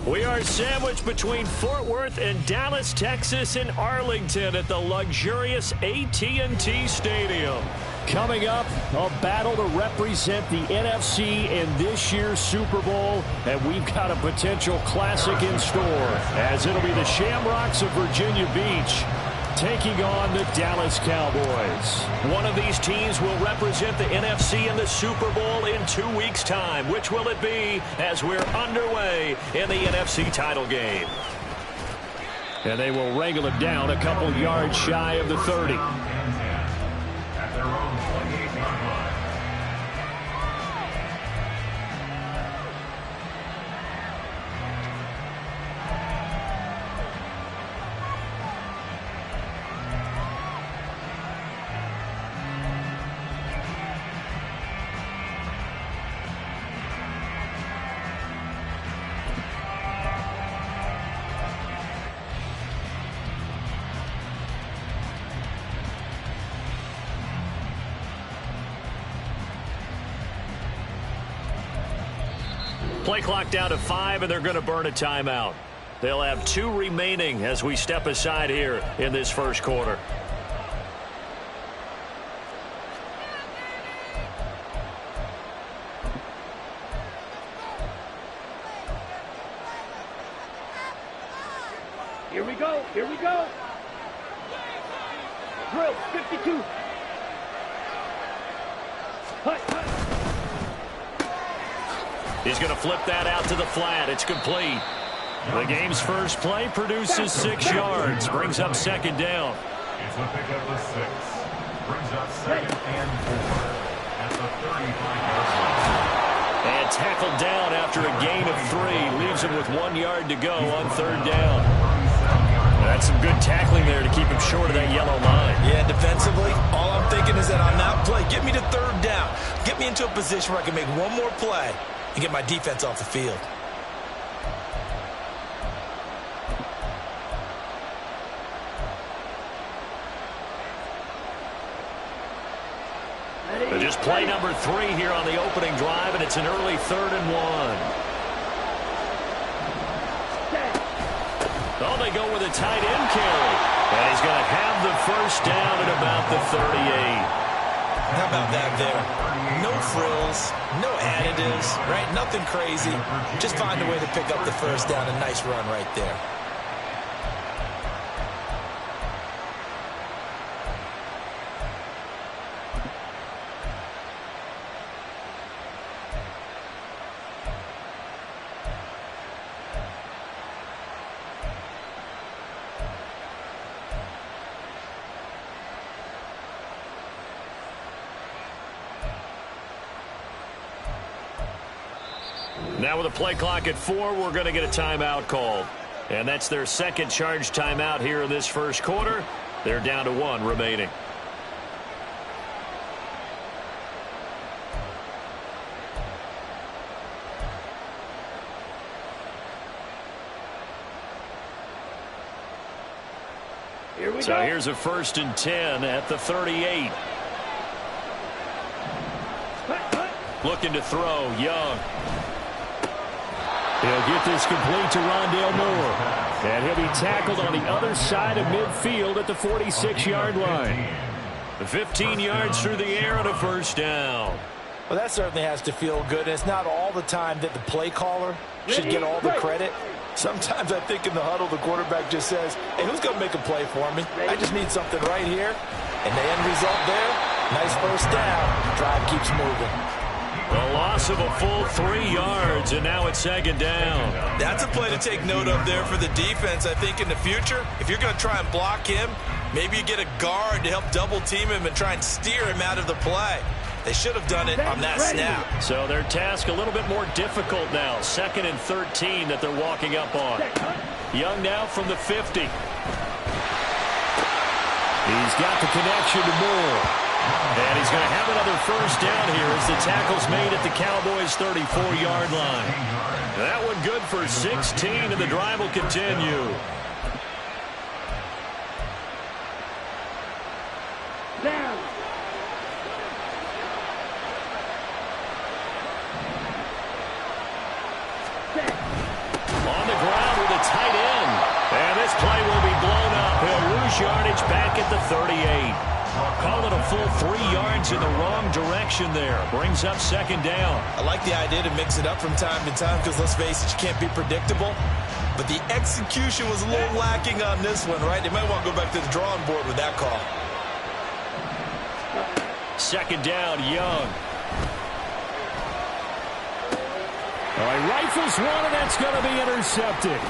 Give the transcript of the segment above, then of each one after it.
We are sandwiched between Fort Worth and Dallas, Texas, and Arlington at the luxurious AT&T Stadium. Coming up, a battle to represent the NFC in this year's Super Bowl, and we've got a potential classic in store, as it'll be the Shamrocks of Virginia Beach taking on the Dallas Cowboys. One of these teams will represent the NFC in the Super Bowl in 2 weeks' time. Which will it be as we're underway in the NFC title game? And they will wrangle it down a couple yards shy of the 30. At their own 28-yard line. Play clock down to 5, and they're going to burn a timeout. They'll have 2 remaining as we step aside here in this first quarter. Here we go. Here we go. Drill 52. Hut, hut. He's going to flip that out to the flat. It's complete. The game's first play produces 6 yards. Brings up second down. It's a pick up of 6. Brings up 2nd and 4 at the 35-yard line. And tackled down after a gain of 3. Leaves him with 1 yard to go on third down. That's some good tackling there to keep him short of that yellow line. Yeah, defensively, all I'm thinking is that on that play, get me to third down. Get me into a position where I can make one more play and get my defense off the field. But just play number 3 here on the opening drive, and it's an early 3rd and 1. Oh, they go with a tight end carry. And he's going to have the first down at about the 38. How about that there? No frills, no additives, right? Nothing crazy. Just find a way to pick up the first down. A nice run right there. Now with a play clock at 4, we're going to get a timeout called. And that's their second charge timeout here in this first quarter. They're down to 1 remaining. So here's a 1st and 10 at the 38. Looking to throw, Young. He'll get this complete to Rondale Moore. And he'll be tackled on the other side of midfield at the 46-yard line. 15 yards through the air and a first down. Well, that certainly has to feel good. And it's not all the time that the play caller should get all the credit. Sometimes I think in the huddle, the quarterback just says, hey, who's going to make a play for me? I just need something right here. And the end result there, nice first down. Drive keeps moving. A loss of a full 3 yards, and now it's second down. That's a play to take note of there for the defense. I think in the future, if you're going to try and block him, maybe you get a guard to help double team him and try and steer him out of the play. They should have done it on that snap. So their task a little bit more difficult now. 2nd and 13 that they're walking up on. Young now from the 50. He's got the connection to Moore. And he's going to have another first down here as the tackle's made at the Cowboys' 34-yard line. That one good for 16, and the drive will continue. Down. On the lose yardage back at the 38. Call it a full 3 yards in the wrong direction there. Brings up second down. I like the idea to mix it up from time to time because, let's face it, you can't be predictable. But the execution was a little lacking on this one, right? They might want to go back to the drawing board with that call. Second down, Young. All right, rifles one, and that's going to be intercepted.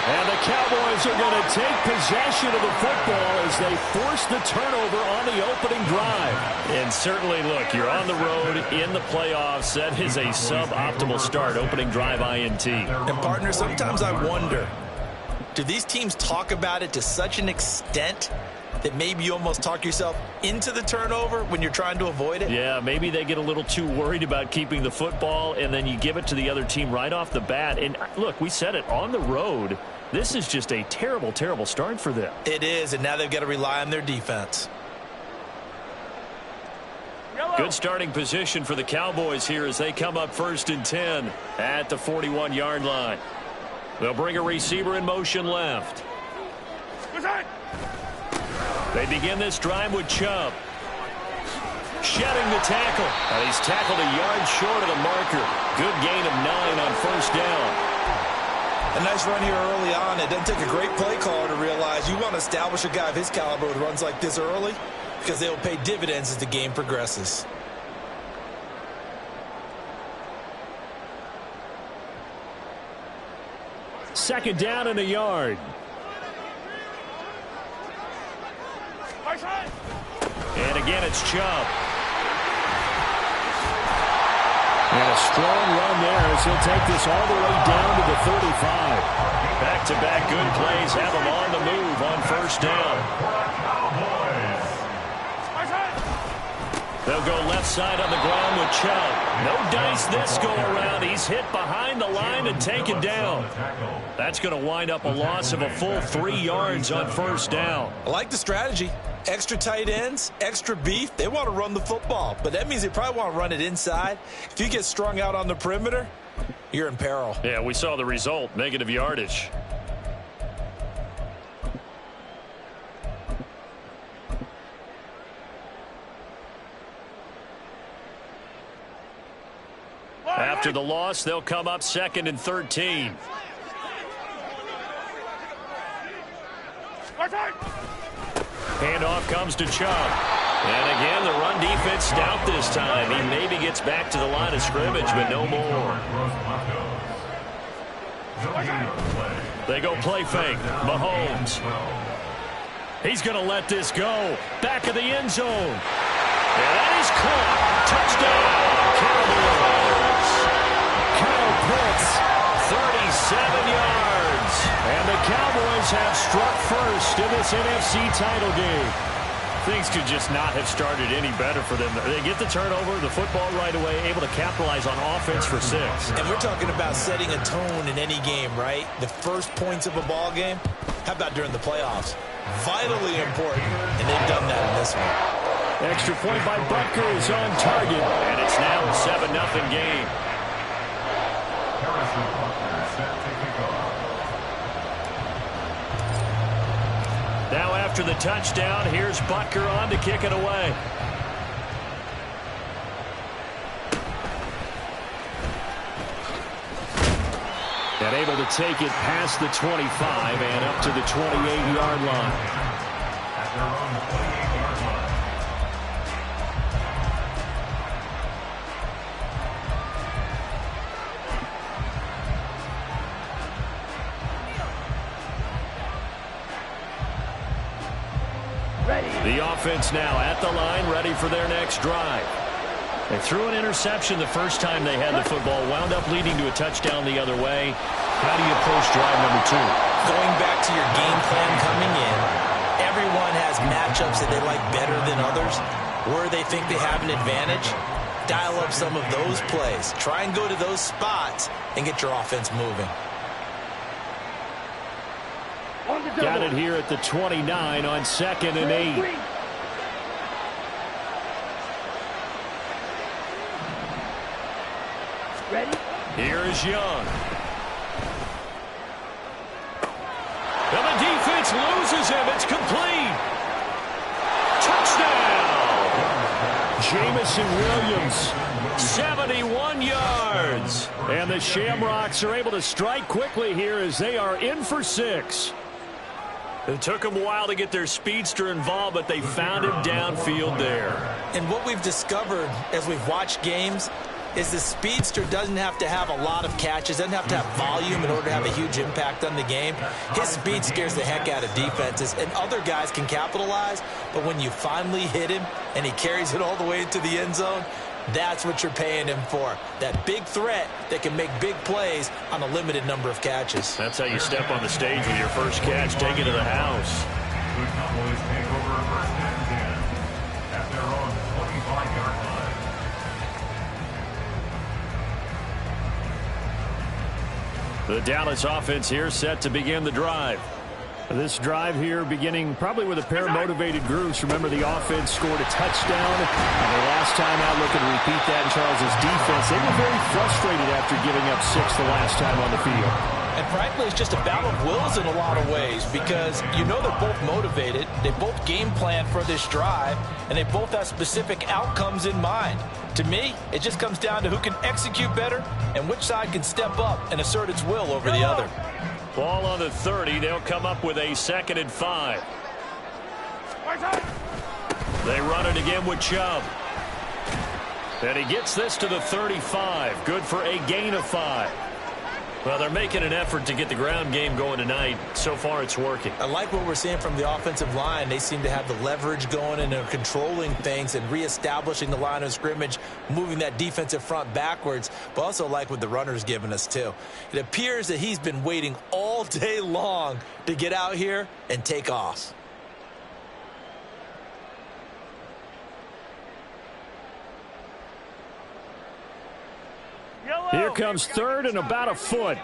And the Cowboys are going to take possession of the football as they force the turnover on the opening drive. And certainly, look, you're on the road in the playoffs. That is a suboptimal start, opening drive INT. And, partner, sometimes I wonder, do these teams talk about it to such an extent that maybe you almost talk yourself into the turnover when you're trying to avoid it? Yeah, maybe they get a little too worried about keeping the football, and then you give it to the other team right off the bat. And, look, we said it, on the road, this is just a terrible, terrible start for them. It is, and now they've got to rely on their defense. Good starting position for the Cowboys here as they come up 1st and 10 at the 41-yard line. They'll bring a receiver in motion left. They begin this drive with Chubb. Shedding the tackle. And he's tackled a yard short of the marker. Good gain of 9 on 1st down. A nice run here early on. It doesn't take a great play caller to realize you want to establish a guy of his caliber who runs like this early because they will pay dividends as the game progresses. Second down and a yard. And again, it's Chubb. And a strong run there as he'll take this all the way down to the 35. Back-to-back good plays have him on the move on 1st down. They'll go left side on the ground with Chubb. No dice this go around. He's hit behind the line and taken down. That's going to wind up a loss of a full 3 yards on 1st down. I like the strategy. Extra tight ends, extra beef. They want to run the football, but that means they probably want to run it inside. If you get strung out on the perimeter, you're in peril. Yeah, we saw the result, negative yardage. After the loss, they'll come up 2nd and 13. Handoff comes to Chubb. And again, the run defense stout this time. He maybe gets back to the line of scrimmage, but no more. They go play fake. Mahomes. He's going to let this go. Back of the end zone. And that is caught. Touchdown, Cowboys. Kyle Pitts, 37 yards. And the Cowboys have struck first in this NFC title game. Things could just not have started any better for them. They get the turnover, the football right away, able to capitalize on offense for 6. And we're talking about setting a tone in any game, right? The first points of a ball game. How about during the playoffs? Vitally important, and they've done that in this one. Extra point by Butker is on target, and it's now a 7-0 game. Now after the touchdown, here's Butker on to kick it away. And able to take it past the 25 and up to the 28-yard line. At their own 28-yard line. The offense now at the line, ready for their next drive. They threw an interception the first time they had the football, wound up leading to a touchdown the other way. How do you approach drive number 2? Going back to your game plan coming in, everyone has matchups that they like better than others. Where they think they have an advantage, dial up some of those plays. Try and go to those spots and get your offense moving. Got it here at the 29 on 2nd and 8. Ready? Here is Young. And the defense defense loses him. It's complete. Touchdown. Jamison Williams, 71 yards. And the Shamrocks are able to strike quickly here as they are in for 6. It took them a while to get their speedster involved, but they found him downfield there. And what we've discovered as we've watched games is the speedster doesn't have to have a lot of catches, doesn't have to have volume in order to have a huge impact on the game. His speed scares the heck out of defenses, and other guys can capitalize, but when you finally hit him and he carries it all the way into the end zone, that's what you're paying him for. That big threat that can make big plays on a limited number of catches. That's how you step on the stage with your first catch, take it to the house. The Cowboys take over first and 10 at their own 25-yard line. The Dallas offense here set to begin the drive. This drive here beginning probably with a pair of motivated groups. Remember, the offense scored a touchdown. And the last time out, looking to repeat that in Charles's defense. They were very frustrated after giving up 6 the last time on the field. And frankly, it's just a battle of wills in a lot of ways because you know they're both motivated. They both game plan for this drive, and they both have specific outcomes in mind. To me, it just comes down to who can execute better and which side can step up and assert its will over the other. Ball on the 30. They'll come up with a 2nd and 5. They run it again with Chubb. And he gets this to the 35. Good for a gain of 5. Well, they're making an effort to get the ground game going tonight. So far, it's working. I like what we're seeing from the offensive line. They seem to have the leverage going and they're controlling things and reestablishing the line of scrimmage, moving that defensive front backwards, but also like what the runner's giving us, too. It appears that he's been waiting all day long to get out here and take off. Here comes 3rd and about a foot.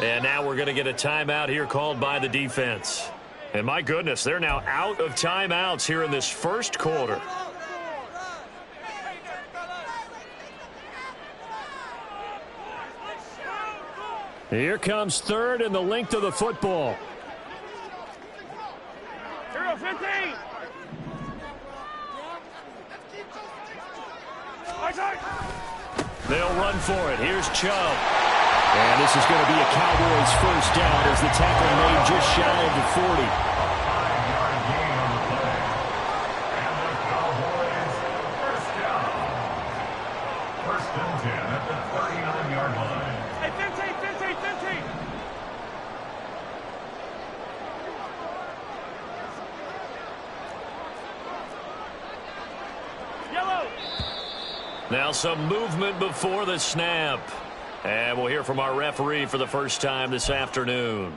And now we're going to get a timeout here called by the defense. And my goodness, they're now out of timeouts here in this first quarter. Here comes 3rd and the length of the football. 15. They'll run for it. Here's Chubb. And this is going to be a Cowboys first down as the tackle made just shy of the 40. 5-yard gain on the play. And the Cowboys first down. 1st and 10 at the 39-yard line. Hey, 15. Yellow. Now some movement before the snap. And we'll hear from our referee for the first time this afternoon.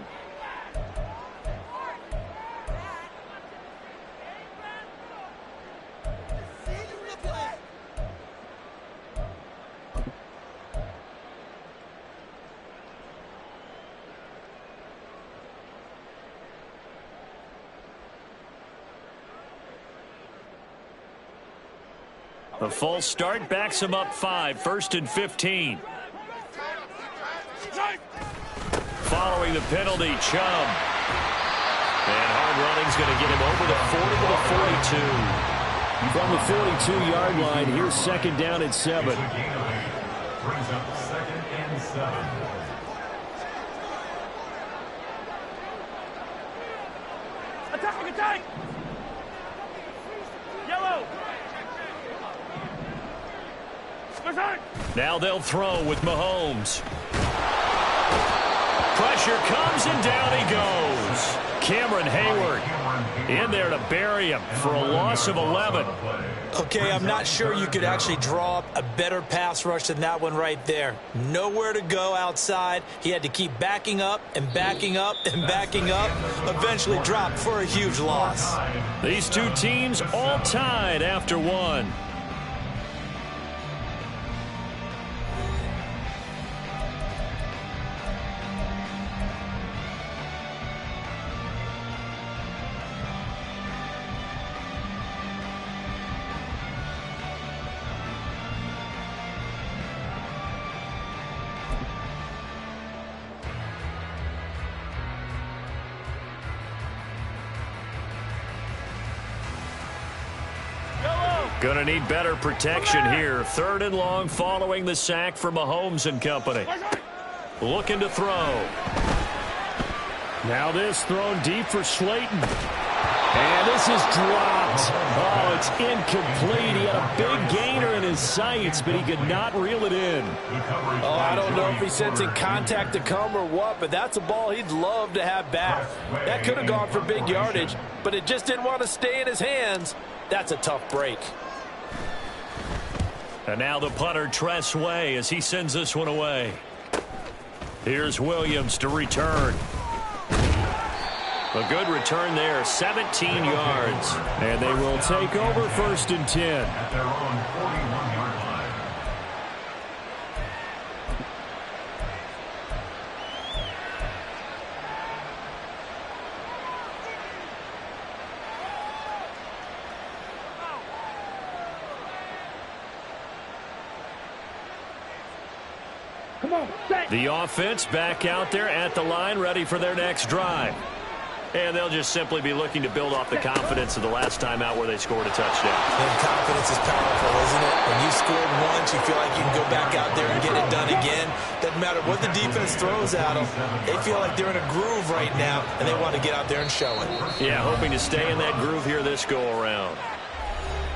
A false start backs him up 5, 1st and 15. Following the penalty, Chubb. And hard running's going to get him over the 40 to the 42. From the 42-yard line, here's 2nd down and 7. Brings up 2nd and 7. Attack! Yellow. Now they'll throw with Mahomes. Pressure comes and down he goes. Cameron Hayward in there to bury him for a loss of 11. Okay, I'm not sure you could actually draw up a better pass rush than that one right there. Nowhere to go outside. He had to keep backing up and backing up and backing up. Eventually dropped for a huge loss. These two teams all tied after 1. Gonna need better protection here. 3rd and long following the sack for Mahomes and company. Looking to throw. Now this thrown deep for Slayton. And this is dropped. Oh, it's incomplete. He had a big gainer in his sights, but he could not reel it in. Oh, I don't know if he's sensing contact to come or what, but that's a ball he'd love to have back. That could have gone for big yardage, but it just didn't want to stay in his hands. That's a tough break. And now the punter, Tress Way, as he sends this one away. Here's Williams to return. A good return there, 17 yards. And they will take over 1st and 10. At their own 41-yard line. The offense back out there at the line, ready for their next drive. And they'll just simply be looking to build off the confidence of the last time out where they scored a touchdown. And confidence is powerful, isn't it? When you scored once, you feel like you can go back out there and get it done again. Doesn't matter what the defense throws at them. They feel like they're in a groove right now, and they want to get out there and show it. Yeah, hoping to stay in that groove here this go-around.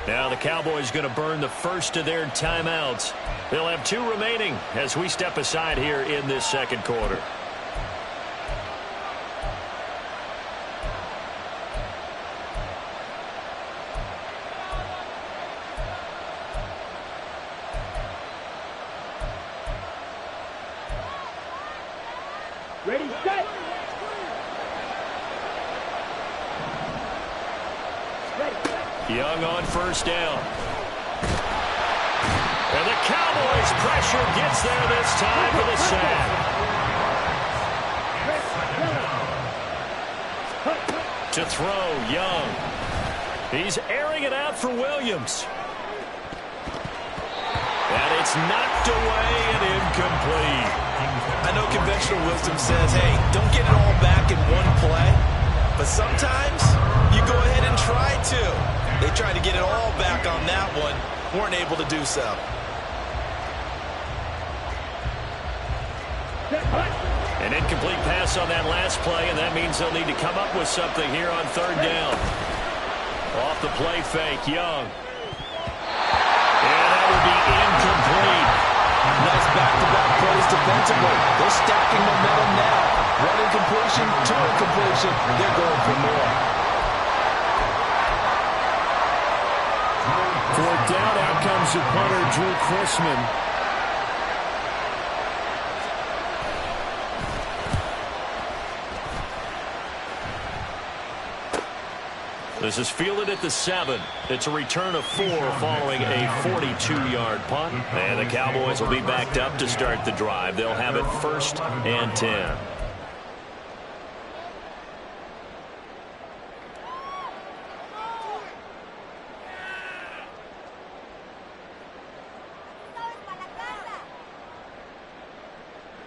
Now the Cowboys going to burn the first of their timeouts. They'll have 2 remaining as we step aside here in this 2nd quarter. Ready, set. Young on 1st down. And the Cowboys pressure gets there this time for the sack. To throw, Young. He's airing it out for Williams. And it's knocked away and incomplete. I know conventional wisdom says, hey, don't get it all back in one play. But sometimes you go ahead and try to. They tried to get it all back on that one. Weren't able to do so. An incomplete pass on that last play, and that means they'll need to come up with something here on 3rd down. Off the play fake, Young. And that would be incomplete. Nice back-to-back plays defensively. They're stacking momentum now. 1 incompletion, 2 incompletion. They're going for more. 4th down, out comes the punter, Drew Chrisman. This is fielded at the 7. It's a return of 4 following a 42-yard punt. And the Cowboys will be backed up to start the drive. They'll have it 1st and 10.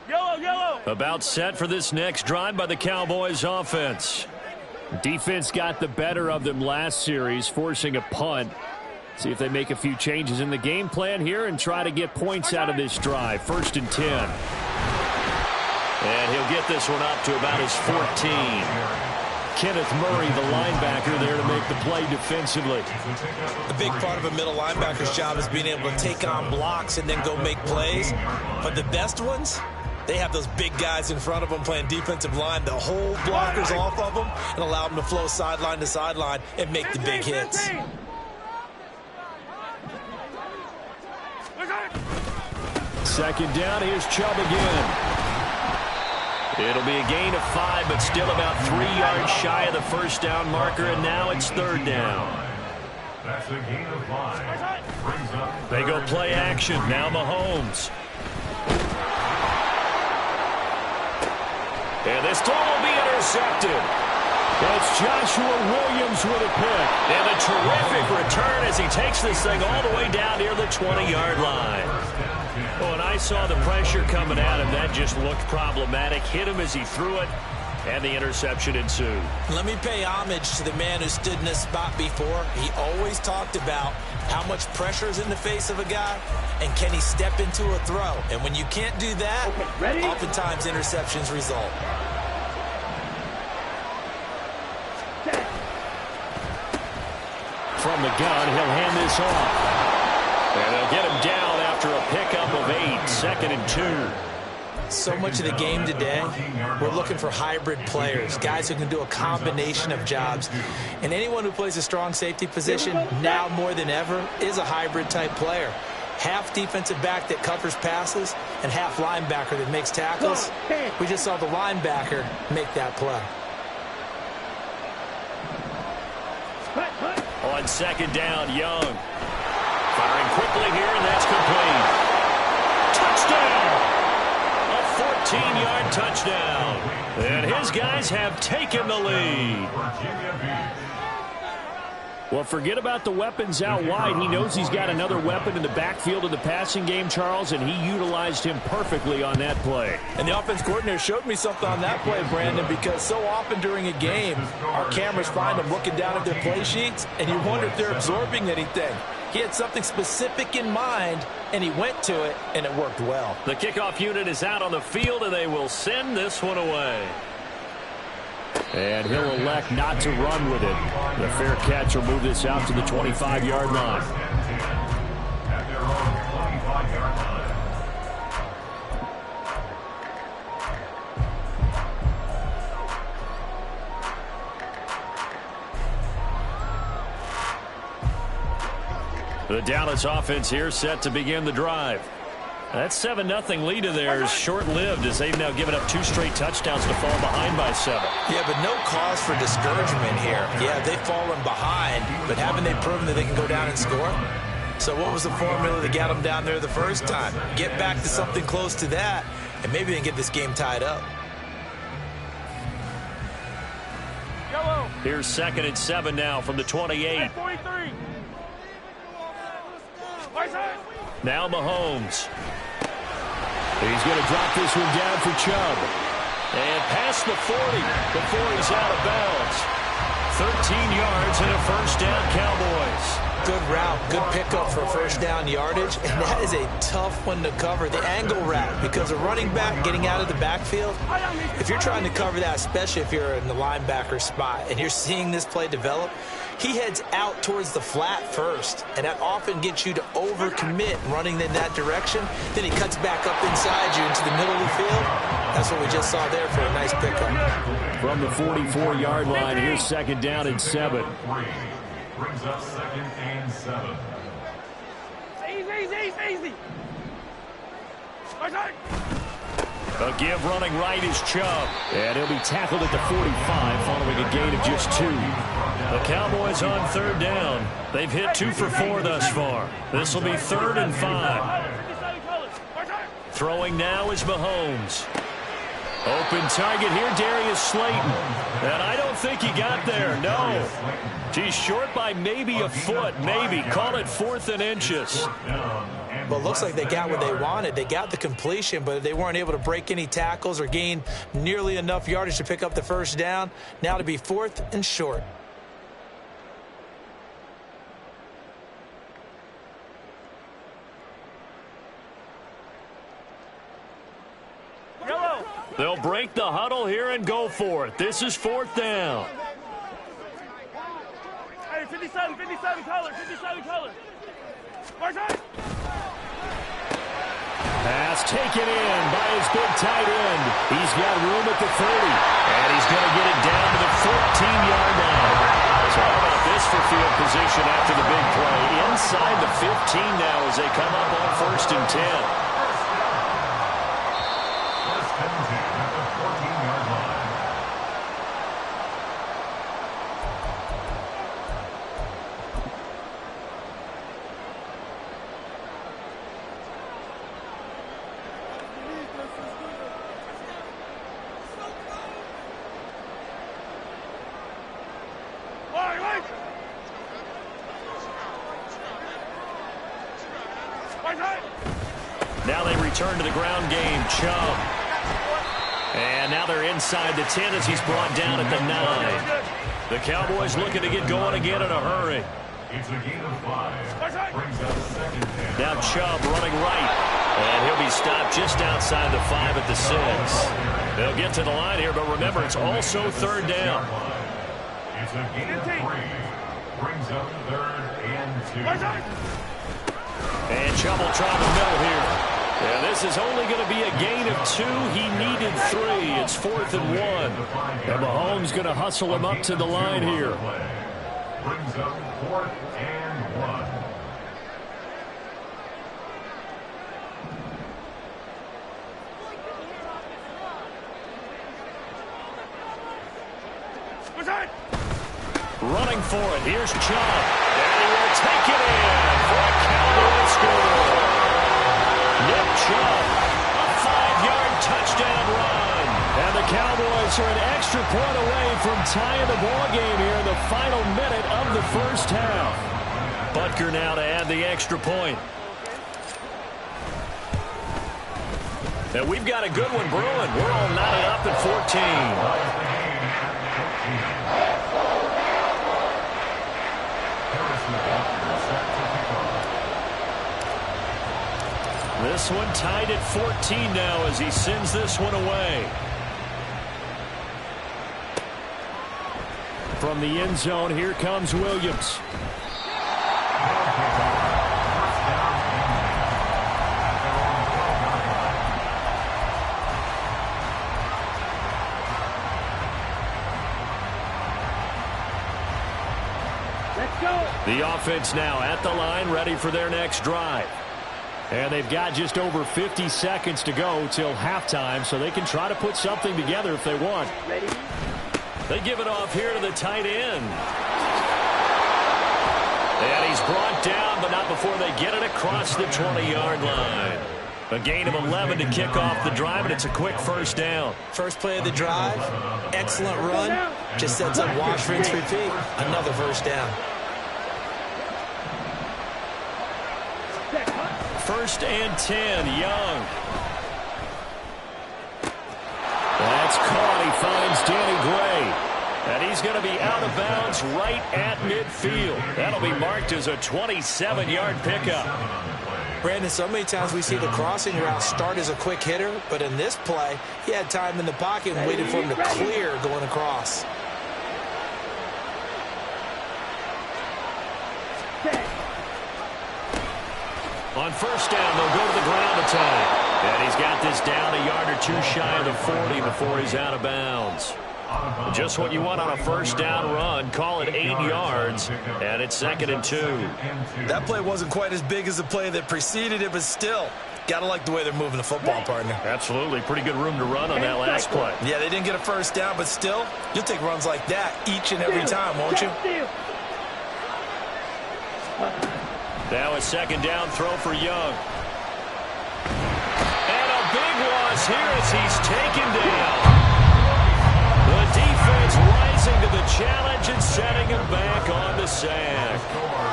Yellow. About set for this next drive by the Cowboys offense. Defense got the better of them last series, forcing a punt. See if they make a few changes in the game plan here and try to get points out of this drive. 1st and 10. And he'll get this one up to about his 14. Kenneth Murray, the linebacker, there to make the play defensively. The big part of a middle linebacker's job is being able to take on blocks and then go make plays. But the best ones, they have those big guys in front of them playing defensive line that hold blockers off of them and allow them to flow sideline to sideline and make the big hits. 2nd down, here's Chubb again. It'll be a gain of 5, but still about 3 yards shy of the 1st down marker, and now it's 3rd down. That's a gain of 5. Brings up They go play action. Now Mahomes. And this throw will be intercepted. That's Joshua Williams with a pick. And a terrific return as he takes this thing all the way down near the 20-yard line. Oh, and I saw the pressure coming at him. That just looked problematic. Hit him as he threw it, and the interception ensued. Let me pay homage to the man who stood in this spot before. He always talked about How much pressure is in the face of a guy, and can he step into a throw? And when you can't do that, oftentimes interceptions result. From the gun, he'll hand this off. And they'll get him down after a pickup of 8, 2nd and 2. So much of the game today, we're looking for hybrid players, guys who can do a combination of jobs. And anyone who plays a strong safety position, now more than ever, is a hybrid type player. Half defensive back that covers passes and half linebacker that makes tackles. We just saw the linebacker make that play. On 2nd down, Young. Firing quickly here, and that's complete. Touchdown! A 14-yard touchdown. And his guys have taken the lead. Well, forget about the weapons out wide. He knows he's got another weapon in the backfield of the passing game, Charles, and he utilized him perfectly on that play. And the offense coordinator showed me something on that play, Brandon, because so often during a game, our cameras find them looking down at their play sheets, and you wonder if they're absorbing anything. He had something specific in mind, and he went to it, and it worked well. The kickoff unit is out on the field, and they will send this one away. And he'll elect not to run with it. The fair catch will move this out to the 25-yard line. At their own 25-yard line. The Dallas offense here set to begin the drive. That 7-0 lead of theirs short-lived as they've now given up 2 straight touchdowns to fall behind by 7. Yeah, but no cause for discouragement here. Yeah, they've fallen behind, but haven't they proven that they can go down and score? So what was the formula that got them down there the first time? Get back to something close to that, and maybe they can get this game tied up. Here's 2nd and 7 now from the 28. Now Mahomes. He's going to drop this one down for Chubb. And past the 40 before he's out of bounds. 13 yards and a first down, Cowboys. Good route, good pickup for first down yardage, and that is a tough one to cover, the angle route, because a running back getting out of the backfield, if you're trying to cover that, especially if you're in the linebacker spot, and you're seeing this play develop, he heads out towards the flat first, and that often gets you to overcommit running in that direction. Then he cuts back up inside you into the middle of the field. That's what we just saw there for a nice pickup. From the 44-yard line, here's 2nd down and 7. Brings up 2nd and 7. Easy. A give running right is Chubb. And he'll be tackled at the 45 following a gain of just 2. The Cowboys on 3rd down. They've hit 2 for 4 thus far. This will be 3rd and 5. Throwing now is Mahomes. Open target here, Darius Slayton. And I don't think he got there, no. He's short by maybe a foot, maybe. Call it 4th and inches. Well, it looks like they got what they wanted. They got the completion, but they weren't able to break any tackles or gain nearly enough yardage to pick up the first down. Now to be 4th and short. They'll break the huddle here and go for it. This is 4th down. Hey, 57 color. Pass taken in by his big tight end. He's got room at the 30. And he's going to get it down to the 14-yard line. So how about this for field position after the big play? Inside the 15 now as they come up on 1st and 10. Now they return to the ground game. Chubb. And now they're inside the 10 as he's brought down at the 9. The Cowboys looking to get going again in a hurry. It's a gain of 5. Brings up second and Now Chubb running right. And he'll be stopped just outside the 5 at the 6. They'll get to the line here, but remember, it's also third down. It's a gain of 3. Brings up third and 2. And Chubb will try the middle here. And this is only going to be a gain of 2. He needed 3. It's 4th and 1. And Mahomes going to hustle him up to the line here. Brings up 4th and 1. Running for it. Here's Chubb. And he will take it in for a Cowboy score. Nick Chubb, a 5-yard touchdown run. And the Cowboys are an extra point away from tying the ball game here in the final minute of the first half. Butker now to add the extra point. And we've got a good one brewing. We're all knotted up at 14. This one tied at 14 now as he sends this one away. From the end zone, here comes Williams. Let's go. The offense now at the line, ready for their next drive. And they've got just over 50 seconds to go till halftime, so they can try to put something together if they want. Ready? They give it off here to the tight end. And he's brought down, but not before they get it across the 20-yard line. A gain of 11 to kick off the drive, and it's a quick first down. First play of the drive, excellent run. Just sets up wash, rinse, repeat. Another first down. First and 10, Young. That's caught. He finds Danny Gray. And he's going to be out of bounds right at midfield. That'll be marked as a 27-yard pickup. Brandon, so many times we see the crossing route start as a quick hitter, but in this play, he had time in the pocket and waited for him to clear going across. On first down, they'll go to the ground attack. And he's got this down a yard or two shy of the 40 before he's out of bounds. Just what you want on a first down run. Call it 8 yards, and it's 2nd and 2. That play wasn't quite as big as the play that preceded it, but still, got to like the way they're moving the football, partner. Absolutely. Pretty good room to run on that last play. Yeah, they didn't get a first down, but still, you'll take runs like that each and every time, won't you? Now a second down throw for Young. And a big loss here as he's taken down. The defense rising to the challenge and setting him back on the sack.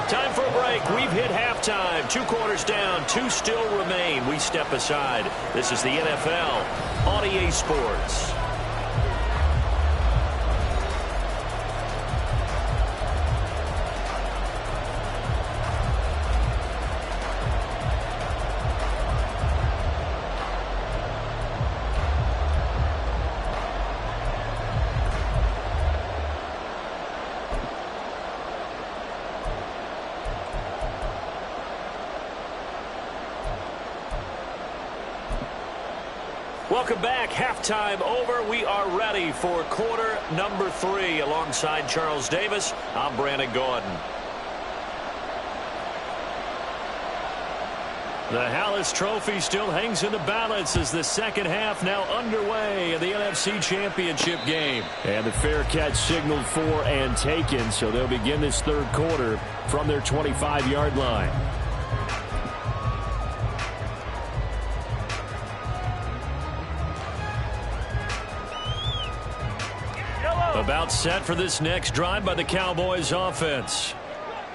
Time for a break. We've hit halftime. 2 quarters down, 2 still remain. We step aside. This is the NFL on EA Sports. Welcome back. Halftime over. We are ready for quarter number 3. Alongside Charles Davis, I'm Brandon Gordon. The Hallis Trophy still hangs in the balance as the second half now underway in the NFC Championship game. And the fair catch signaled for and taken, so they'll begin this third quarter from their 25-yard line. About set for this next drive by the Cowboys offense.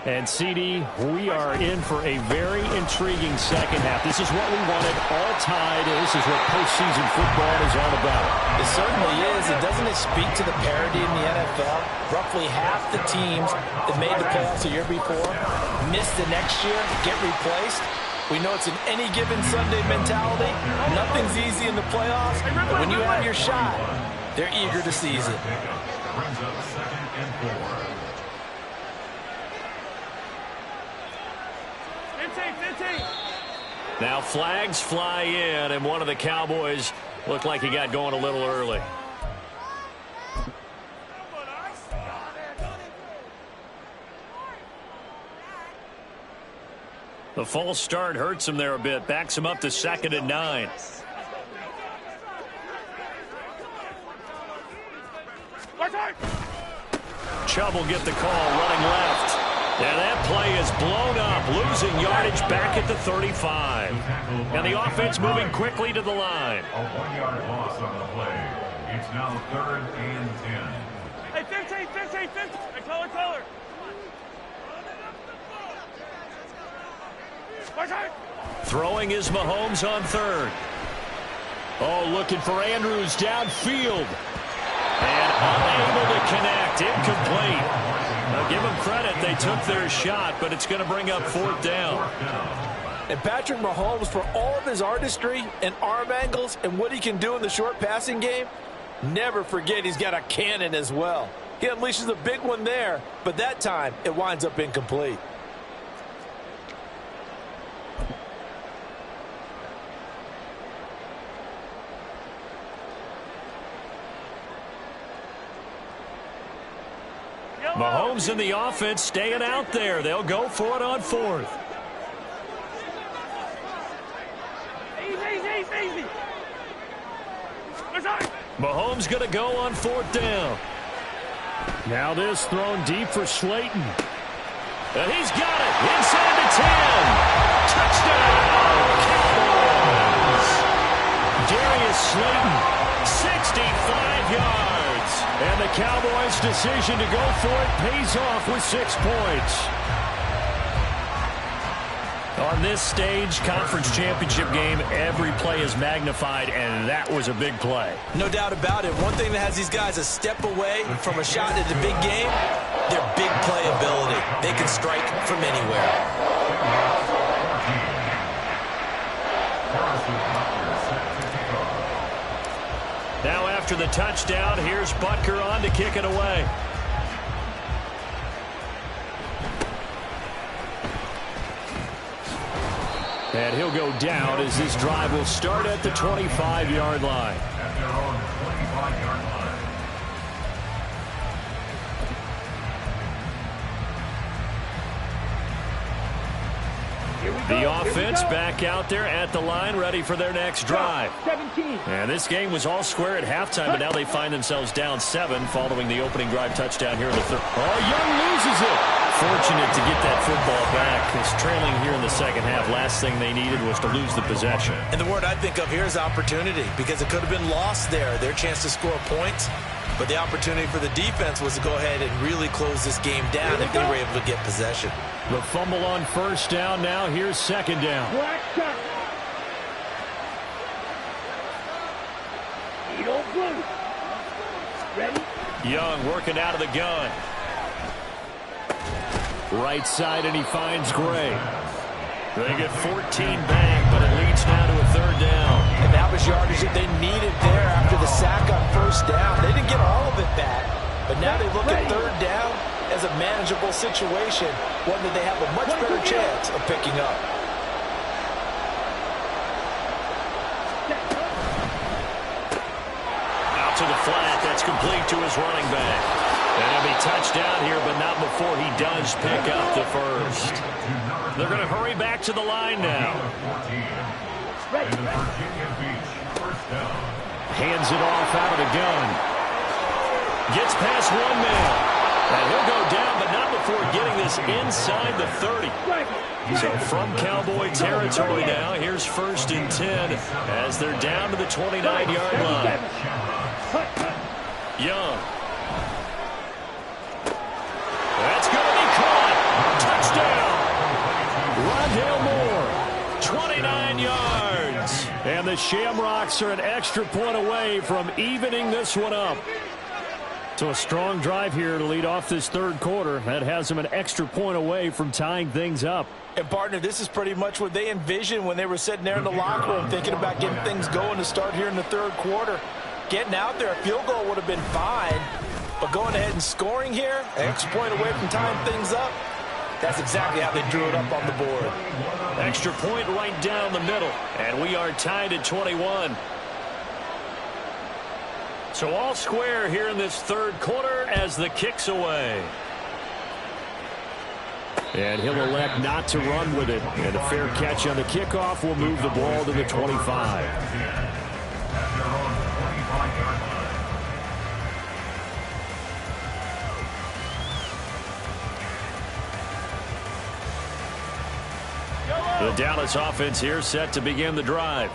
And, CD, we are in for a very intriguing second half. This is what we wanted, all tied. This is what postseason football is all about. It certainly is. And doesn't it speak to the parity in the NFL? Roughly half the teams that made the playoffs the year before miss the next year, get replaced. We know it's an any given Sunday mentality. Nothing's easy in the playoffs. But when you have your shot, they're eager to seize it. Brings up 2nd and 4. 15. Now flags fly in, and one of the Cowboys looked like he got going a little early. The false start hurts him there a bit. Backs him up to 2nd and 9. Chubb will get the call running left. And that play is blown up, losing yardage back at the 35. And the offense moving quickly to the line. A 1-yard loss on the play. It's now 3rd and 10. Hey, 15. Hey, color. Throwing is Mahomes on 3rd. Oh, looking for Andrews downfield. And unable to connect. Incomplete. Now give them credit. They took their shot, but it's going to bring up 4th down. And Patrick Mahomes, for all of his artistry and arm angles and what he can do in the short passing game, never forget he's got a cannon as well. He unleashes a big one there, but that time it winds up incomplete. Mahomes and the offense staying out there. They'll go for it on 4th. Easy. Mahomes going to go on 4th down. Now this thrown deep for Slayton. And he's got it inside the 10. Touchdown, Cowboys. Darius Slayton, 65 yards. And the Cowboys' decision to go for it pays off with 6 points. On this stage, conference championship game, every play is magnified, and that was a big play. No doubt about it. One thing that has these guys a step away from a shot at the big game, their big play ability. They can strike from anywhere. Now after the touchdown, here's Butker on to kick it away. And he'll go down as this drive will start at the 25-yard line. At their own 25-yard line. The offense back out there at the line, ready for their next drive. 17. And this game was all square at halftime, but now they find themselves down 7 following the opening drive touchdown here in the 3rd. Oh, Young loses it. Fortunate to get that football back. It's trailing here in the second half. Last thing they needed was to lose the possession. And the word I think of here is opportunity, because it could have been lost there, their chance to score points. But the opportunity for the defense was to go ahead and really close this game down if they were able to get possession. The fumble on 1st down. Now here's 2nd down. Black shot. Eagle blue. Ready? Young working out of the gun. Right side, and he finds Gray. They get 14 back, but it leads now to a 3rd down. And that was yardage that they needed there after the sack on 1st down. They didn't get all of it back, but now they look at 3rd down as a manageable situation, one that they have a much better chance of picking up. Out to the flat. That's complete to his running back. And he'll be touched down here, but not before he does pick up the 1st. They're going to hurry back to the line now. Hands it off out of the gun. Gets past one man. And he'll go down, but not before getting this inside the 30. So from Cowboy territory now, here's 1st and 10 as they're down to the 29-yard line. Young. That's going to be caught. And the Shamrocks are an extra point away from evening this one up. So a strong drive here to lead off this third quarter. That has them an extra point away from tying things up. And, partner, this is pretty much what they envisioned when they were sitting there in the locker room thinking about getting things going to start here in the third quarter. Getting out there, a field goal would have been fine. But going ahead and scoring here, an extra point away from tying things up, that's exactly how they drew it up on the board. Extra point right down the middle. And we are tied at 21. So all square here in this third quarter as the kick's away. And he'll elect not to run with it. And a fair catch on the kickoff will move the ball to the 25. The Dallas offense here set to begin the drive.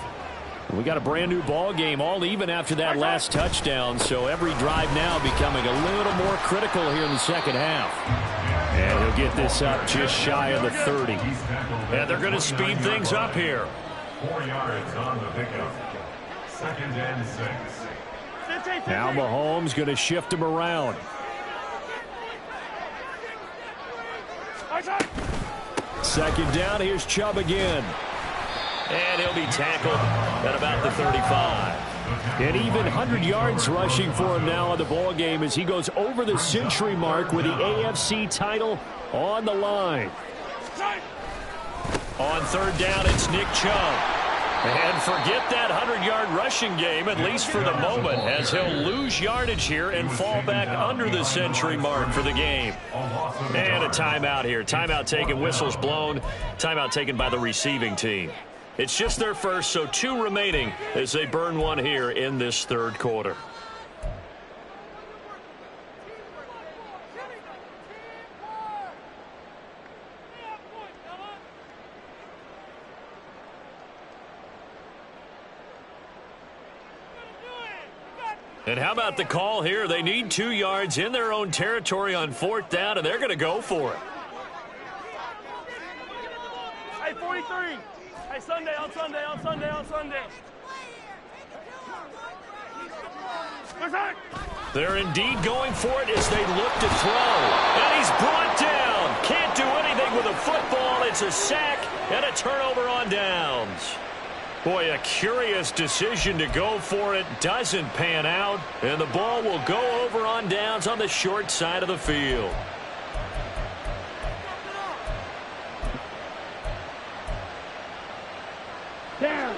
We got a brand new ball game, all even after that last touchdown, so every drive now becoming a little more critical here in the second half. And he'll get this up just shy of the 30. And they're going to speed things up here. 4 yards on the pickup. 2nd and 6. Now Mahomes going to shift him around. Second down, here's Chubb again. And he'll be tackled at about the 35. And even 100 yards rushing for him now on the ball game as he goes over the century mark with the AFC title on the line. On third down, it's Nick Chubb. And forget that 100-yard rushing game, at least for the moment, as he'll lose yardage here and fall back under the century mark for the game. And a timeout here. Timeout taken, whistles blown. Timeout taken by the receiving team. It's just their first, so 2 remaining as they burn one here in this third quarter. And how about the call here? They need 2 yards in their own territory on 4th down, and they're going to go for it. Hey, 43. Hey, Sunday, on Sunday, on Sunday, on Sunday. They're indeed going for it as they look to throw. And he's brought down. Can't do anything with a football. It's a sack and a turnover on downs. Boy, a curious decision to go for it. Doesn't pan out. And the ball will go over on downs on the short side of the field. Down.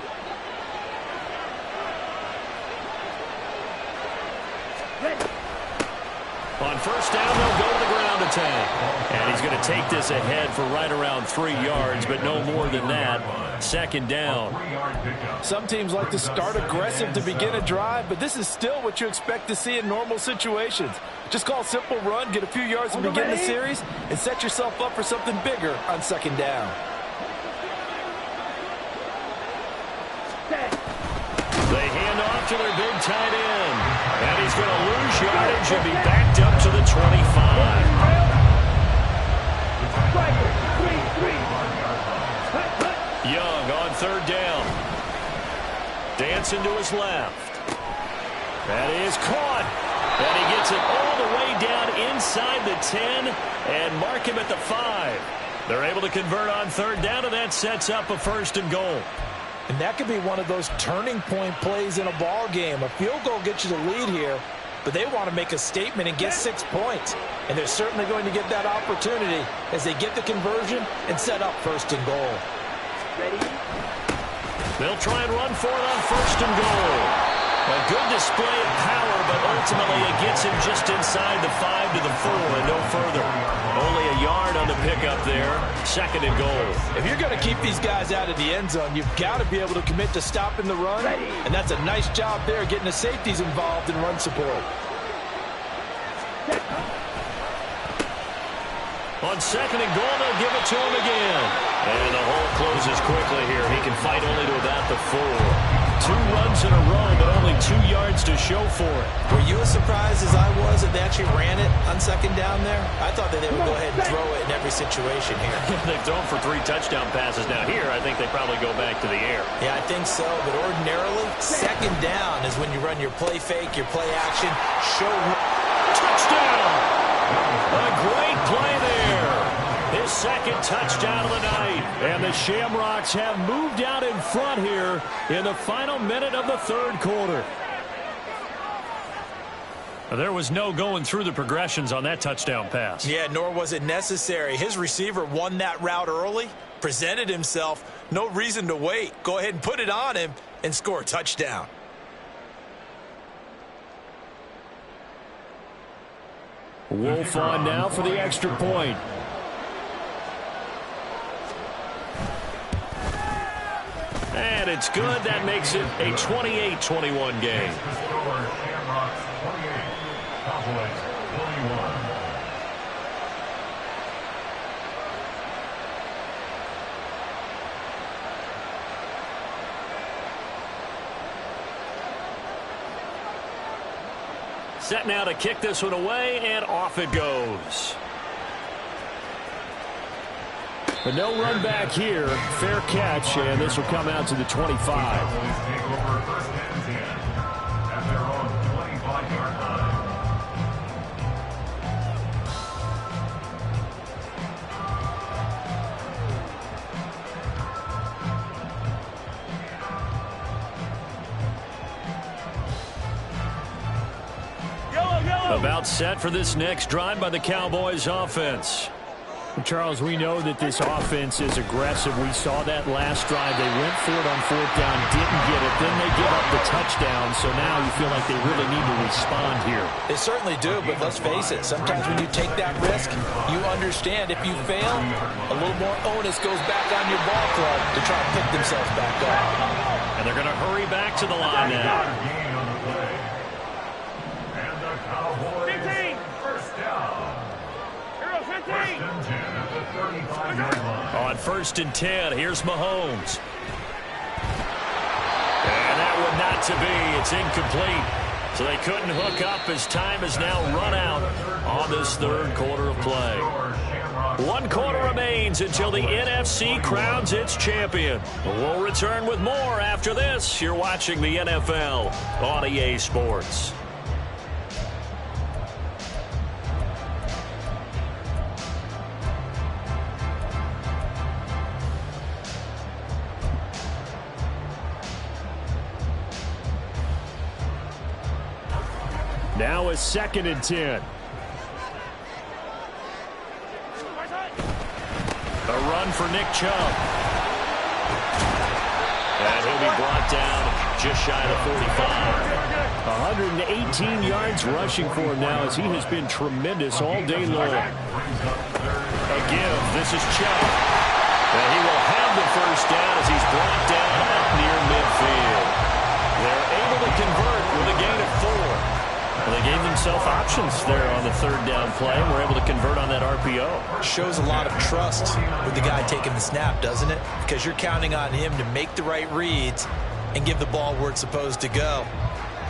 On first down, they'll go to the ground attack. And he's going to take this ahead for right around 3 yards, but no more than that. 2nd down. Some teams like to start aggressive to begin a drive, but this is still what you expect to see in normal situations. Just call a simple run, get a few yards to begin the series, and set yourself up for something bigger on 2nd down. They hand off to their big tight end. And he's going to lose yardage and be backed up to the 25. Young on 3rd down. Dancing to his left. That is caught. And he gets it all the way down inside the 10 and mark him at the 5. They're able to convert on 3rd down, and that sets up a 1st and goal. And that could be one of those turning point plays in a ball game. A field goal gets you the lead here, but they want to make a statement and get 6 points. And they're certainly going to get that opportunity as they get the conversion and set up 1st and goal. Ready? They'll try and run for it on 1st and goal. A good display of power, but ultimately it gets him just inside the 5 to the 4 and no further. Only a yard on the pickup there. 2nd and goal. If you're going to keep these guys out of the end zone, you've got to be able to commit to stopping the run. And that's a nice job there getting the safeties involved in run support. On 2nd and goal, they'll give it to him again. And the hole closes quickly here. He can fight only to about the 4. 2 runs in a row, but only 2 yards to show for it. Were you as surprised as I was that they actually ran it on second down there? I thought that they would go ahead and throw it in every situation here. They've thrown for 3 touchdown passes. Now here, I think they probably go back to the air. Yeah, I think so, but ordinarily, second down is when you run your play fake, your play action, show. Touchdown! A great play there. His second touchdown of the night. And the Shamrocks have moved out in front here in the final minute of the 3rd quarter. There was no going through the progressions on that touchdown pass. Yeah, nor was it necessary. His receiver won that route early, presented himself, no reason to wait. Go ahead and put it on him and score a touchdown. Wolf on now for the extra point. And it's good. That makes it a 28-21 game. Shamrocks 28, Cowboys 21. Set now to kick this one away, and off it goes. But no run back here. Fair catch, and this will come out to the 25. Cowboys take over 1st and 10 at their own 25-yard line. About set for this next drive by the Cowboys offense. Charles, we know that this offense is aggressive. We saw that last drive. They went for it on 4th down, didn't get it. Then they give up the touchdown, so now you feel like they really need to respond here. They certainly do, but let's face it. Sometimes when you take that risk, you understand if you fail, a little more onus goes back on your ball club to try to pick themselves back up. And they're going to hurry back to the line now. Gain on the play. And the Cowboys 15. first down. 1st and 10 at the 35-yard line. On 1st and 10, here's Mahomes. And that one not to be. It's incomplete. So they couldn't hook up as time has now run out on this 3rd quarter of play. 1 quarter remains until the NFC crowns its champion. We'll return with more after this. You're watching the NFL on EA Sports. Now a 2nd and 10. A run for Nick Chubb. And he'll be brought down just shy of 45. 118 yards rushing for him now as he has been tremendous all day long. A give. This is Chubb. And he will have the 1st down as he's brought down at near midfield. They're able to convert with a gain of 4. Well, they gave themselves options there on the 3rd down play and were able to convert on that RPO. Shows a lot of trust with the guy taking the snap, doesn't it? Because you're counting on him to make the right reads and give the ball where it's supposed to go.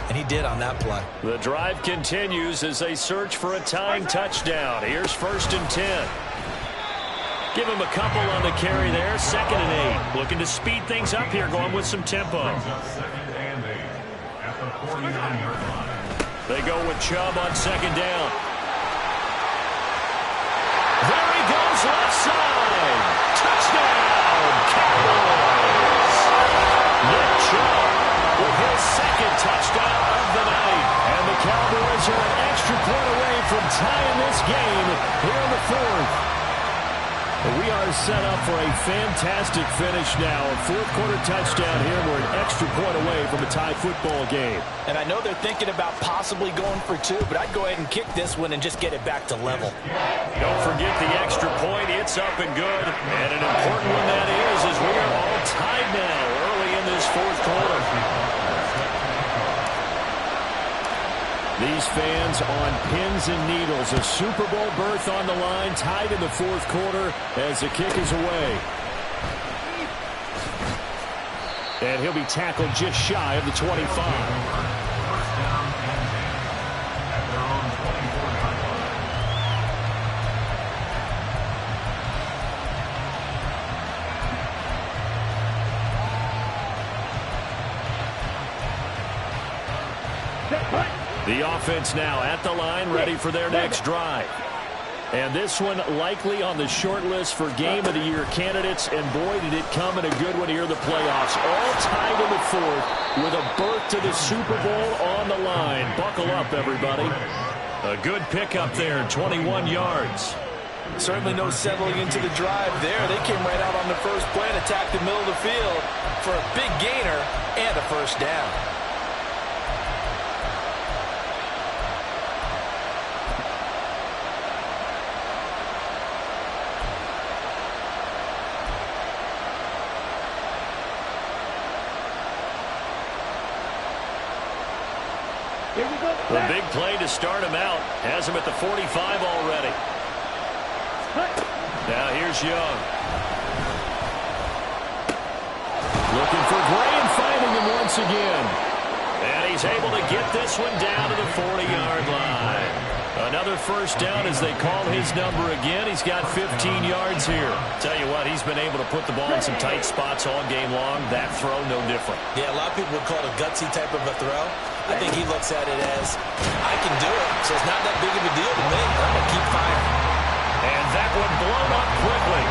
And he did on that play. The drive continues as they search for a tying touchdown. Here's 1st and 10. Give him a couple on the carry there. 2nd and 8. Looking to speed things up here, going with some tempo. 2nd and 8 at the 49-yard line. They go with Chubb on 2nd down. There he goes left side. Touchdown, Cowboys. Nick Chubb with his 2nd touchdown of the night. And the Cowboys are an extra point away from tying this game here in the 4th. We are set up for a fantastic finish now. A 4th quarter touchdown here. We're an extra point away from a tie football game. And I know they're thinking about possibly going for 2, but I'd go ahead and kick this one and just get it back to level. Don't forget the extra point. It's up and good. And an important one that is, as we are all tied now early in this 4th quarter. These fans on pins and needles. A Super Bowl berth on the line, tied in the 4th quarter as the kick is away. And he'll be tackled just shy of the 25. First down and 10 at their own 24-yard line. The offense now at the line, ready for their next drive. And this one likely on the short list for Game of the Year candidates. And boy, did it come in a good one here in the playoffs. All tied in the fourth with a berth to the Super Bowl on the line. Buckle up, everybody. A good pickup there, 21 yards. Certainly no settling into the drive there. They came right out on the first play and attacked the middle of the field for a big gainer and a first down. The big play to start him out. Has him at the 45 already. Now here's Young. Looking for Gray and finding him once again. And he's able to get this one down to the 40-yard line. Another first down as they call his number again. He's got 15 yards here. Tell you what, he's been able to put the ball in some tight spots all game long. That throw, no different. Yeah, a lot of people would call it a gutsy type of a throw. I think he looks at it as, I can do it, so it's not that big of a deal to me. I'm going to keep firing. And that one blown up quickly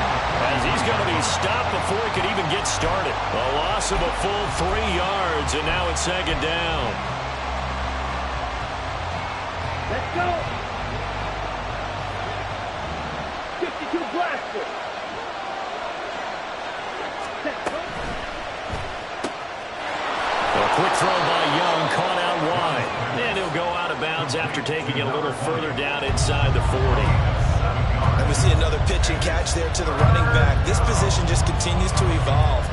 as he's going to be stopped before he could even get started. A loss of a full 3 yards, and now it's second down. Let's go. 52 blaster. A quick throw by Young, caught out wide. And he'll go out of bounds after taking it a little further down inside the 40. And we see another pitch and catch there to the running back. This position just continues to evolve.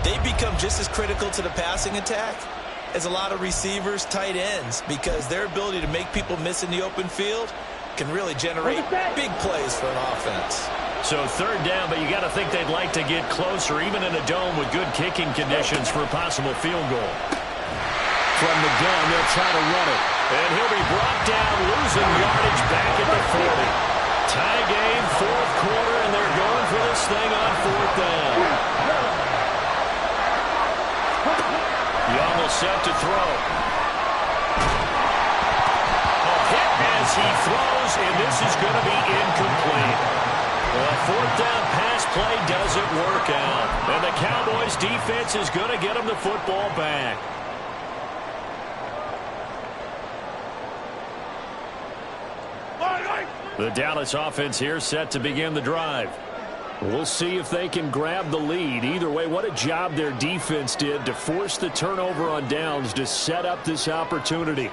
They become just as critical to the passing attack as a lot of receivers, tight ends, because their ability to make people miss in the open field can really generate big plays for an offense. So third down, but you got to think they'd like to get closer, even in a dome with good kicking conditions for a possible field goal. From the gun, they'll try to run it. And he'll be brought down, losing yardage back at the 40. Tie game, fourth quarter, and they're going for this thing on fourth down. Young will set to throw. A hit as he throws, and this is going to be incomplete. A fourth down pass play doesn't work out. And the Cowboys defense is going to get him the football back. The Dallas offense here set to begin the drive. We'll see if they can grab the lead. Either way, what a job their defense did to force the turnover on downs to set up this opportunity.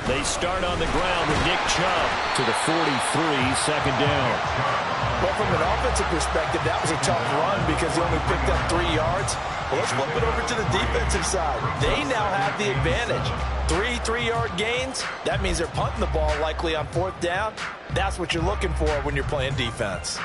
They start on the ground with Nick Chubb to the 43, second down. Well, from an offensive perspective, that was a tough run because he only picked up 3 yards. Well, let's flip it over to the defensive side. They now have the advantage. 3 3-yard gains. That means they're punting the ball likely on fourth down. That's what you're looking for when you're playing defense.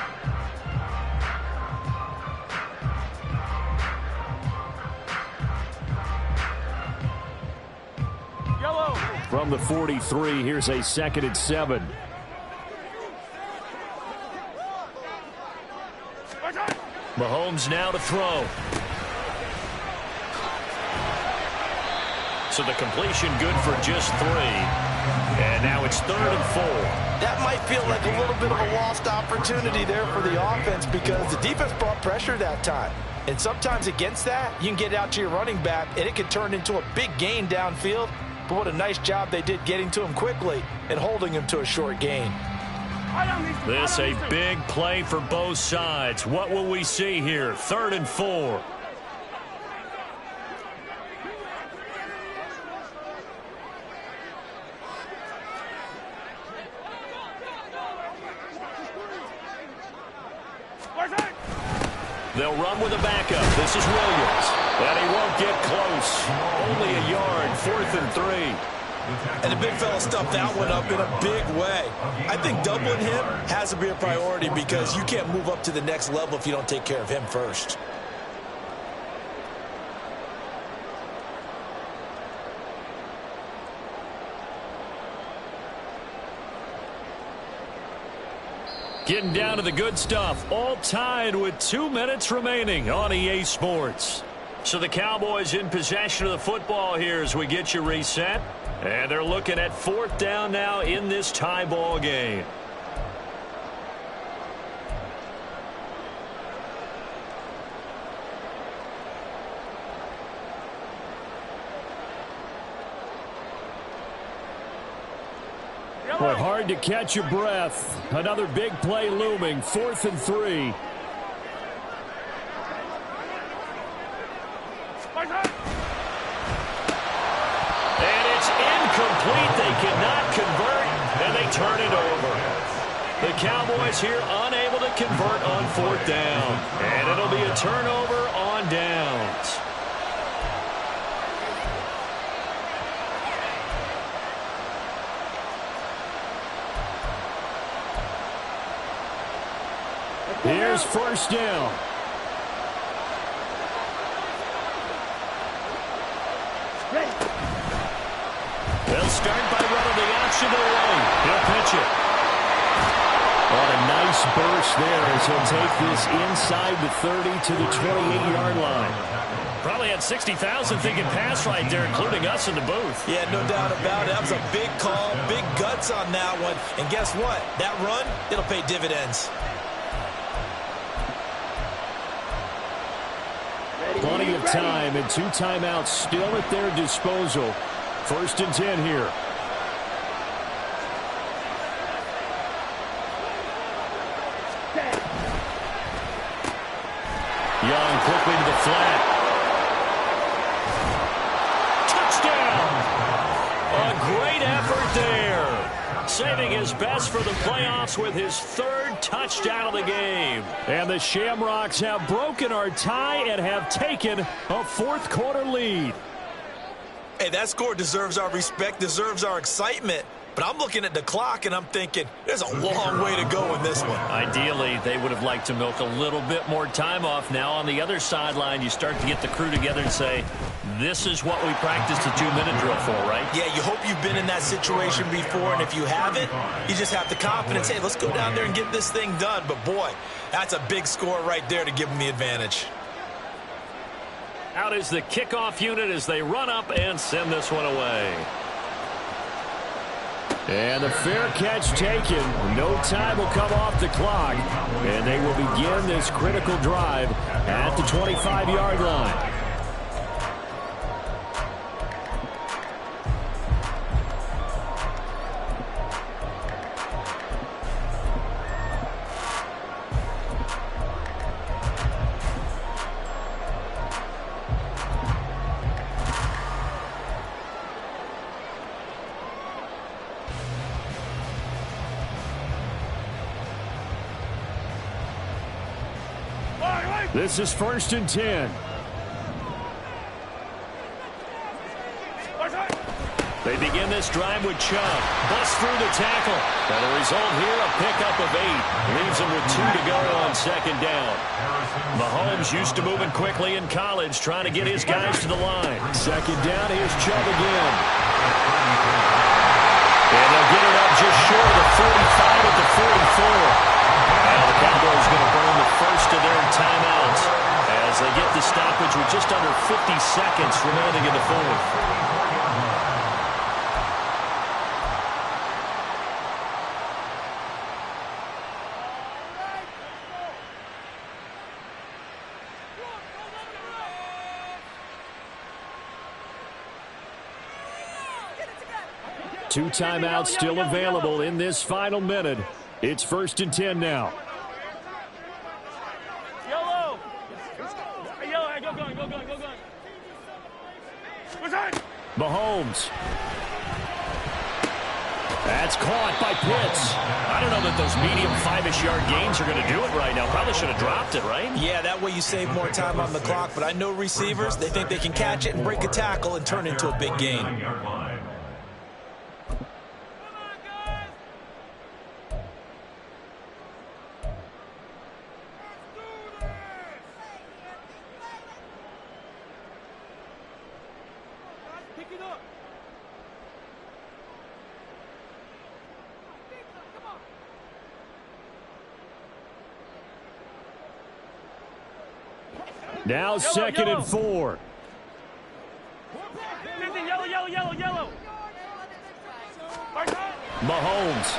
From the 43, here's a 2nd and 7. Mahomes now to throw. So the completion good for just 3. And now it's 3rd and 4. That might feel like a little bit of a lost opportunity there for the offense because the defense brought pressure that time. And sometimes against that, you can get out to your running back, and it can turn into a big gain downfield. But what a nice job they did getting to him quickly and holding him to a short gain. This a big play for both sides. What will we see here? 3rd and 4. They'll run with a backup. This is Williams. And he won't get close. Only a yard, 4th and 3. And the big fella stuffed that one up in a big way. I think doubling him has to be a priority because you can't move up to the next level if you don't take care of him first. Getting down to the good stuff. All tied with 2 minutes remaining on EA Sports. So the Cowboys in possession of the football here as we get you reset. And they're looking at 4th down now in this tie ball game. Boy, hard to catch your breath. Another big play looming. 4th and 3. And it's incomplete. They cannot convert, and they turn it over. The Cowboys here unable to convert on 4th down. And it'll be a turnover on downs. Here's 1st down. They'll start by running the option away. He'll pitch it. What a nice burst there as he'll take this inside the 30 to the 28-yard line. Probably had 60,000 thinking pass right there, including us in the booth. Yeah, no doubt about it. That was a big call, big guts on that one. And guess what? That run, it'll pay dividends. Plenty of time and 2 timeouts still at their disposal. 1st and 10 here. Young quickly to the flat. Touchdown! A great effort there. Saving his best for the playoffs with his 3rd touchdown of the game. And the Shamrocks have broken our tie and have taken a 4th quarter lead. Hey, that score deserves our respect, deserves our excitement. But I'm looking at the clock, and I'm thinking, there's a long way to go in this one. Ideally, they would have liked to milk a little bit more time off. Now, on the other sideline, you start to get the crew together and say, this is what we practiced the 2-minute drill for, right? Yeah, you hope you've been in that situation before, and if you haven't, you just have the confidence, hey, let's go down there and get this thing done. But, boy, that's a big score right there to give them the advantage. Out is the kickoff unit as they run up and send this one away. And the fair catch taken. No time will come off the clock. And they will begin this critical drive at the 25-yard line. This is 1st and 10. They begin this drive with Chubb. Bust through the tackle. And the result here, a pickup of 8. Leaves them with 2 to go on 2nd down. Mahomes used to moving quickly in college, trying to get his guys to the line. 2nd down, here's Chubb again. And they'll get it up just short of the 45 at the 44. Now the Cowboys going to burn the first of their timeouts as they get the stoppage with just under 50 seconds remaining in the 4th. Two timeouts still available in this final minute. It's 1st and 10 now. Yellow! Hey, yellow, hey, go gun. Mahomes. That's caught by Pitts. I don't know that those medium 5-ish yard gains are going to do it right now. Probably should have dropped it, right? Yeah, that way you save more time on the clock. But I know receivers, they think they can catch it and break a tackle and turn it into a big gain. Now second and 4. Yellow. Mahomes.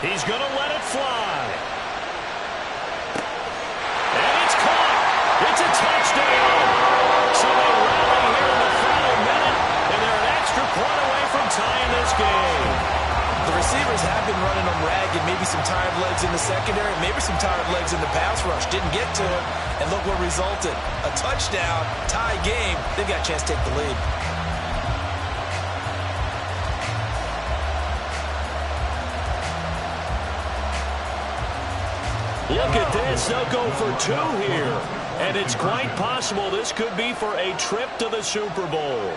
He's going to let it fly. And it's caught. It's a touchdown. So they rally here in the final minute, and they're an extra point away from tying this game. The receivers have been running them ragged, maybe some tired legs in the secondary, maybe some tired legs in the pass rush. Didn't get to it, and look what resulted. A touchdown, tie game. They've got a chance to take the lead. Look at this. They'll go for 2 here. And it's quite possible this could be for a trip to the Super Bowl.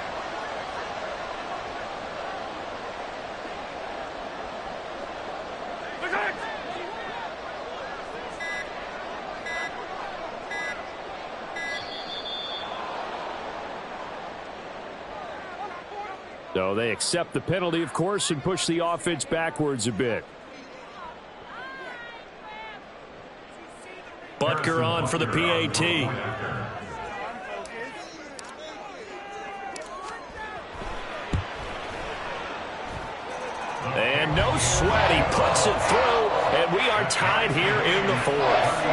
So they accept the penalty, of course, and push the offense backwards a bit. Butker on for the PAT. And no sweat. He puts it through, and we are tied here in the 4th.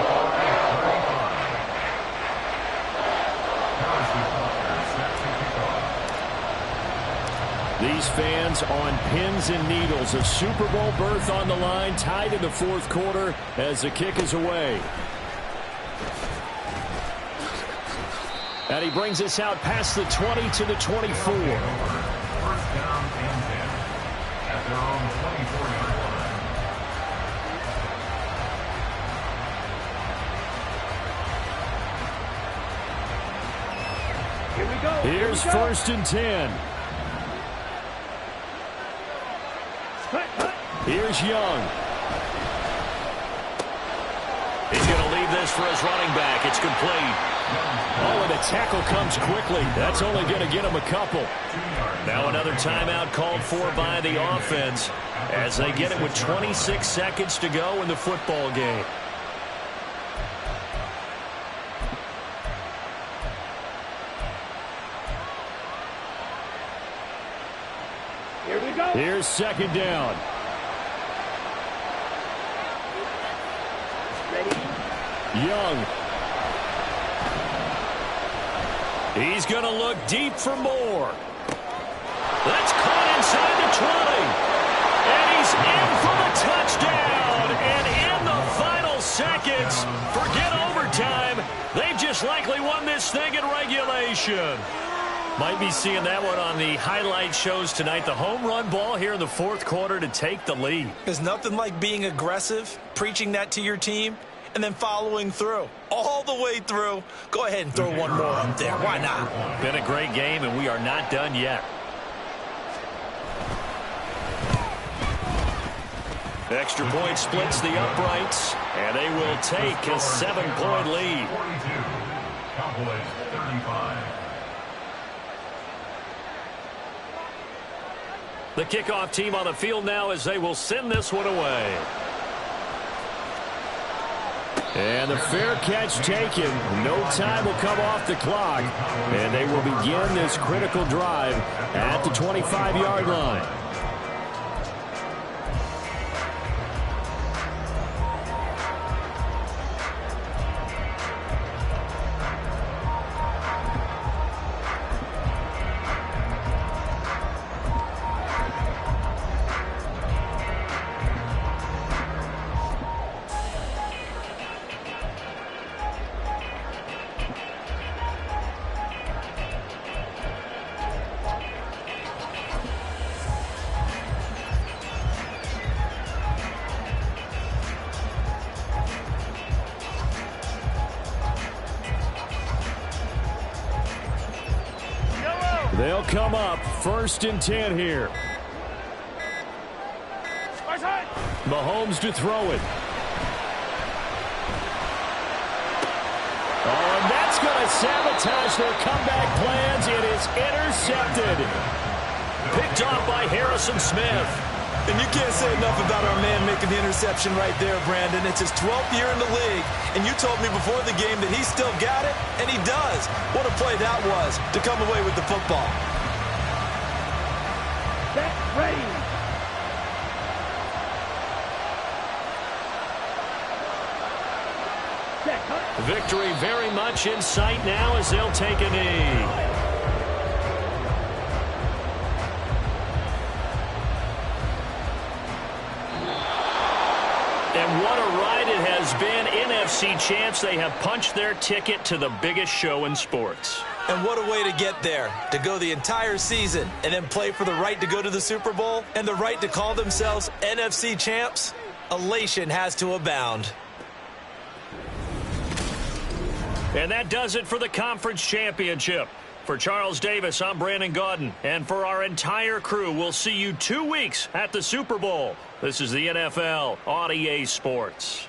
These fans on pins and needles. A Super Bowl berth on the line, tied in the 4th quarter as the kick is away. And he brings us out past the 20 to the 24. First down and 10 at their own 24-yard line. Here we go. Here's first and 10. Here's Young. He's going to leave this for his running back. It's complete. Oh, and the tackle comes quickly. That's only going to get him a couple. Now another timeout called for by the offense as they get it with 26 seconds to go in the football game. Here we go. Here's second down. Young. He's going to look deep for more. That's caught inside the 20. And he's in for the touchdown. And in the final seconds, forget overtime. They've just likely won this thing in regulation. Might be seeing that one on the highlight shows tonight. The home run ball here in the 4th quarter to take the lead. There's nothing like being aggressive, preaching that to your team, and then following through. All the way through. Go ahead and throw one more up there. Why not? Been a great game, and we are not done yet. Extra point splits the uprights, and they will take a 7-point lead. 42. Cowboys 35. The kickoff team on the field now as they will send this one away. And the fair catch taken. No time will come off the clock. And they will begin this critical drive at the 25-yard line. They'll come up first and 10 here. Mahomes to throw it. Oh, and that's going to sabotage their comeback plans. It is intercepted. Picked off by Harrison Smith. And you can't say enough about our man making the interception right there, Brandon. It's his 12th year in the league, and you told me before the game that he still got it, and he does. What a play that was to come away with the football. Set, ready. Set, cut. Victory very much in sight now as they'll take a knee. And what a ride it has been. NFC champs, they have punched their ticket to the biggest show in sports. And what a way to get there, to go the entire season and then play for the right to go to the Super Bowl and the right to call themselves NFC champs. Elation has to abound. And that does it for the conference championship. For Charles Davis, I'm Brandon Gaudin. And for our entire crew, we'll see you 2 weeks at the Super Bowl. This is the NFL on EA Sports.